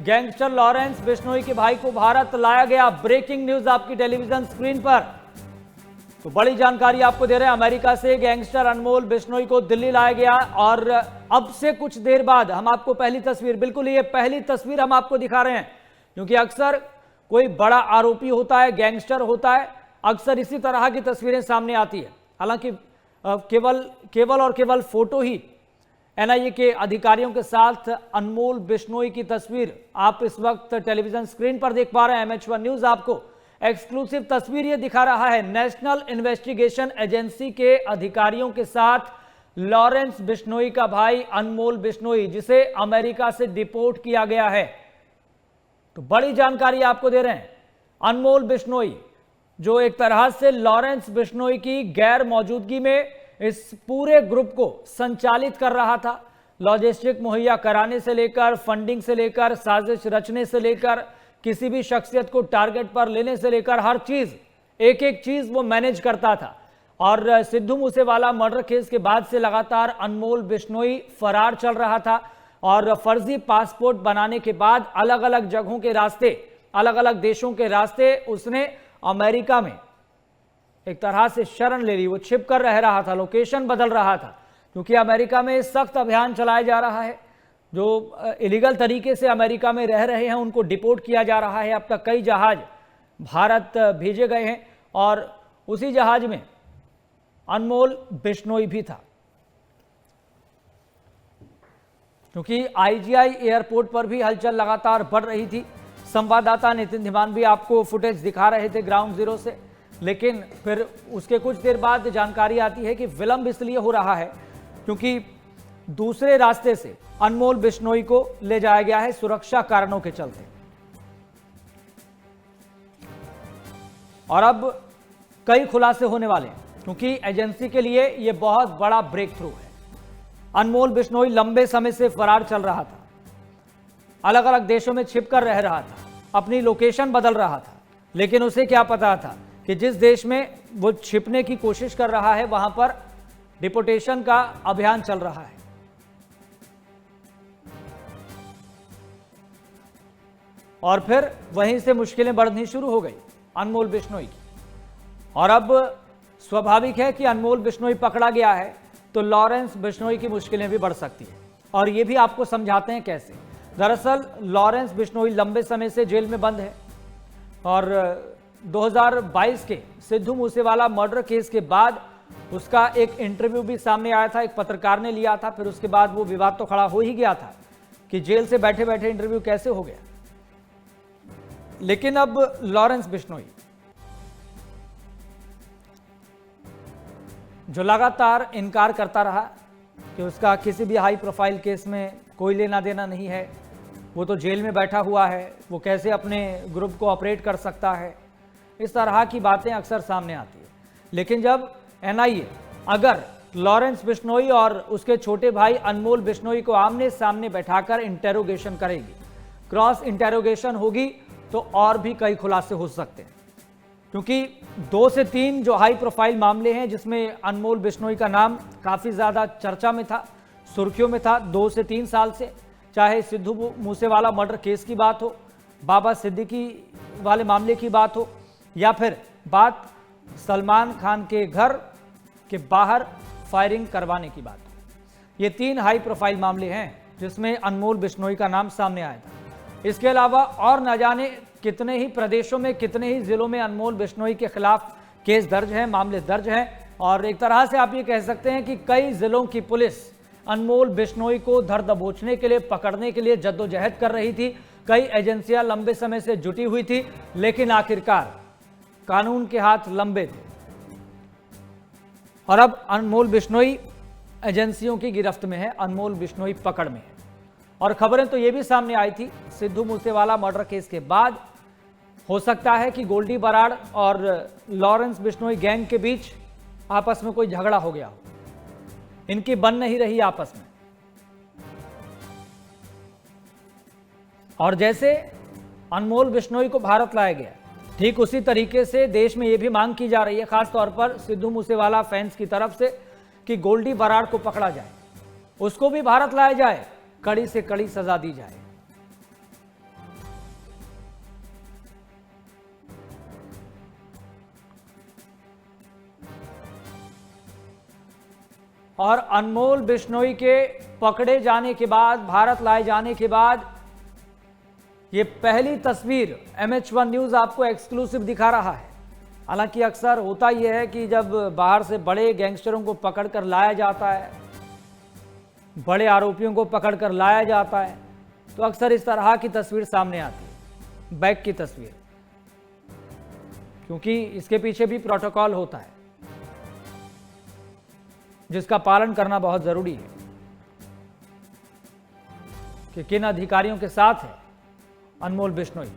Gangster Lawrence Bishnoi के भाई को भारत लाया गया। ब्रेकिंग न्यूज आपकी टेलीविजन स्क्रीन पर। तो बड़ी जानकारी आपको दे रहे हैं, अमेरिका से गैंगस्टर अनमोल बिश्नोई को दिल्ली लाया गया और अब से कुछ देर बाद हम आपको पहली तस्वीर, बिल्कुल ये पहली तस्वीर हम आपको दिखा रहे हैं, क्योंकि अक्सर कोई बड़ा आरोपी होता है, गैंगस्टर होता है, अक्सर इसी तरह की तस्वीरें सामने आती है। हालांकि केवल फोटो ही एनआईए के अधिकारियों के साथ अनमोल बिश्नोई की तस्वीर आप इस वक्त टेलीविजन स्क्रीन पर देख पा रहे हैं। MH1 न्यूज आपको एक्सक्लूसिव तस्वीर ये दिखा रहा है। नेशनल इन्वेस्टिगेशन एजेंसी के अधिकारियों के साथ लॉरेंस बिश्नोई का भाई अनमोल बिश्नोई, जिसे अमेरिका से डिपोर्ट किया गया है। तो बड़ी जानकारी आपको दे रहे हैं। अनमोल बिश्नोई जो एक तरह से लॉरेंस बिश्नोई की गैर मौजूदगी में इस पूरे ग्रुप को संचालित कर रहा था, लॉजिस्टिक मुहैया कराने से लेकर, फंडिंग से लेकर, साजिश रचने से लेकर, किसी भी शख्सियत को टारगेट पर लेने से लेकर, हर चीज, एक एक चीज वो मैनेज करता था। और सिद्धू मूसेवाला मर्डर केस के बाद से लगातार अनमोल बिश्नोई फरार चल रहा था और फर्जी पासपोर्ट बनाने के बाद अलग अलग जगहों के रास्ते, अलग अलग देशों के रास्ते उसने अमेरिका में एक तरह से शरण ले ली। वो छिप कर रह रहा था, लोकेशन बदल रहा था, क्योंकि अमेरिका में सख्त अभियान चलाया जा रहा है। जो इलीगल तरीके से अमेरिका में रह रहे हैं उनको डिपोर्ट किया जा रहा है। अब तक कई जहाज भारत भेजे गए हैं और उसी जहाज में अनमोल बिश्नोई भी था, क्योंकि आईजीआई एयरपोर्ट पर भी हलचल लगातार बढ़ रही थी। संवाददाता नितिन धीमान भी आपको फुटेज दिखा रहे थे ग्राउंड जीरो से, लेकिन फिर उसके कुछ देर बाद जानकारी आती है कि विलंब इसलिए हो रहा है क्योंकि दूसरे रास्ते से अनमोल बिश्नोई को ले जाया गया है सुरक्षा कारणों के चलते। और अब कई खुलासे होने वाले हैं, क्योंकि एजेंसी के लिए यह बहुत बड़ा ब्रेक थ्रू है। अनमोल बिश्नोई लंबे समय से फरार चल रहा था, अलग अलग देशों में छिपकर रह रहा था, अपनी लोकेशन बदल रहा था, लेकिन उसे क्या पता था कि जिस देश में वो छिपने की कोशिश कर रहा है वहां पर डिपोर्टेशन का अभियान चल रहा है। और फिर वहीं से मुश्किलें बढ़नी शुरू हो गई अनमोल बिश्नोई की। और अब स्वाभाविक है कि अनमोल बिश्नोई पकड़ा गया है तो लॉरेंस बिश्नोई की मुश्किलें भी बढ़ सकती है। और ये भी आपको समझाते हैं कैसे। दरअसल लॉरेंस बिश्नोई लंबे समय से जेल में बंद है और 2022 के सिद्धू मूसेवाला मर्डर केस के बाद उसका एक इंटरव्यू भी सामने आया था, एक पत्रकार ने लिया था। फिर उसके बाद वो विवाद तो खड़ा हो ही गया था कि जेल से बैठे बैठे इंटरव्यू कैसे हो गया। लेकिन अब लॉरेंस बिश्नोई जो लगातार इनकार करता रहा कि उसका किसी भी हाई प्रोफाइल केस में कोई लेना देना नहीं है, वो तो जेल में बैठा हुआ है, वो कैसे अपने ग्रुप को ऑपरेट कर सकता है, इस तरह की बातें अक्सर सामने आती है। लेकिन जब एनआईए अगर लॉरेंस बिश्नोई और उसके छोटे भाई अनमोल बिश्नोई को आमने सामने बैठाकर इंटेरोगेशन करेगी, क्रॉस इंटेरोगेशन होगी, तो और भी कई खुलासे हो सकते हैं। क्योंकि 2 से 3 जो हाई प्रोफाइल मामले हैं जिसमें अनमोल बिश्नोई का नाम काफ़ी ज़्यादा चर्चा में था, सुर्खियों में था 2 से 3 साल से, चाहे सिद्धू मूसेवाला मर्डर केस की बात हो, बाबा सिद्दीकी वाले मामले की बात हो, या फिर बात सलमान खान के घर के बाहर फायरिंग करवाने की बात हो। ये 3 हाई प्रोफाइल मामले हैं जिसमें अनमोल बिश्नोई का नाम सामने आया था। इसके अलावा और न जाने कितने ही प्रदेशों में, कितने ही जिलों में अनमोल बिश्नोई के खिलाफ केस दर्ज हैं, मामले दर्ज हैं। और एक तरह से आप ये कह सकते हैं कि कई जिलों की पुलिस अनमोल बिश्नोई को धर दबोचने के लिए, पकड़ने के लिए जद्दोजहद कर रही थी। कई एजेंसियां लंबे समय से जुटी हुई थी, लेकिन आखिरकार कानून के हाथ लंबे थे और अब अनमोल बिश्नोई एजेंसियों की गिरफ्त में है, अनमोल बिश्नोई पकड़ में है। और खबरें तो ये भी सामने आई थी सिद्धू मूसेवाला मर्डर केस के बाद, हो सकता है कि गोल्डी बराड़ और लॉरेंस बिश्नोई गैंग के बीच आपस में कोई झगड़ा हो गया हो, इनकी बन नहीं रही आपस में। और जैसे अनमोल बिश्नोई को भारत लाया गया, ठीक उसी तरीके से देश में यह भी मांग की जा रही है, खासतौर पर सिद्धू मूसेवाला फैंस की तरफ से, कि गोल्डी बराड़ को पकड़ा जाए, उसको भी भारत लाया जाए, कड़ी से कड़ी सजा दी जाए। और अनमोल बिश्नोई के पकड़े जाने के बाद, भारत लाए जाने के बाद ये पहली तस्वीर MH1 न्यूज़ आपको एक्सक्लूसिव दिखा रहा है। हालांकि अक्सर होता यह है कि जब बाहर से बड़े गैंगस्टरों को पकड़कर लाया जाता है, बड़े आरोपियों को पकड़कर लाया जाता है, तो अक्सर इस तरह की तस्वीर सामने आती है, बैग की तस्वीर, क्योंकि इसके पीछे भी प्रोटोकॉल होता है जिसका पालन करना बहुत जरूरी है कि किन अधिकारियों के साथ है अनमोल बिश्नोई।